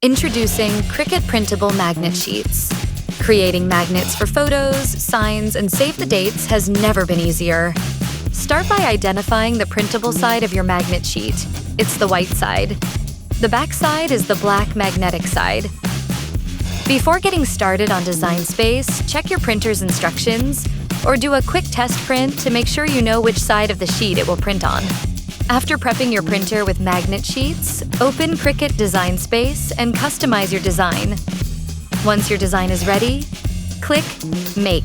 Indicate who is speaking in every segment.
Speaker 1: Introducing Cricut Printable Magnet Sheets. Creating magnets for photos, signs, and save the dates has never been easier. Start by identifying the printable side of your magnet sheet. It's the white side. The back side is the black magnetic side. Before getting started on Design Space, check your printer's instructions or do a quick test print to make sure you know which side of the sheet it will print on. After prepping your printer with magnet sheets, open Cricut Design Space and customize your design. Once your design is ready, click Make.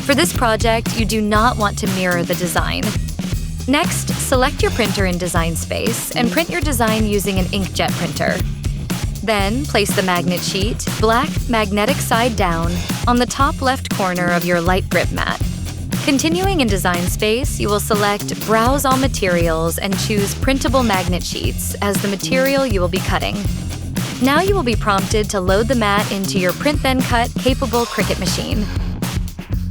Speaker 1: For this project, you do not want to mirror the design. Next, select your printer in Design Space and print your design using an inkjet printer. Then, place the magnet sheet, black magnetic side down, on the top left corner of your light grip mat. Continuing in Design Space, you will select Browse All Materials and choose Printable Magnet Sheets as the material you will be cutting. Now you will be prompted to load the mat into your Print Then Cut capable Cricut machine.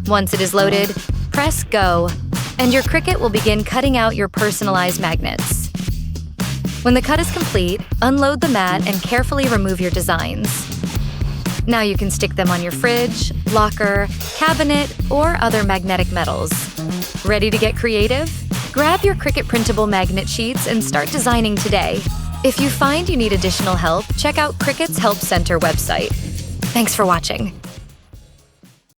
Speaker 1: Once it is loaded, press Go, and your Cricut will begin cutting out your personalized magnets. When the cut is complete, unload the mat and carefully remove your designs. Now you can stick them on your fridge, locker, cabinet, or other magnetic metals. Ready to get creative? Grab your Cricut Printable Magnet Sheets and start designing today. If you find you need additional help, check out Cricut's Help Center website. Thanks for watching.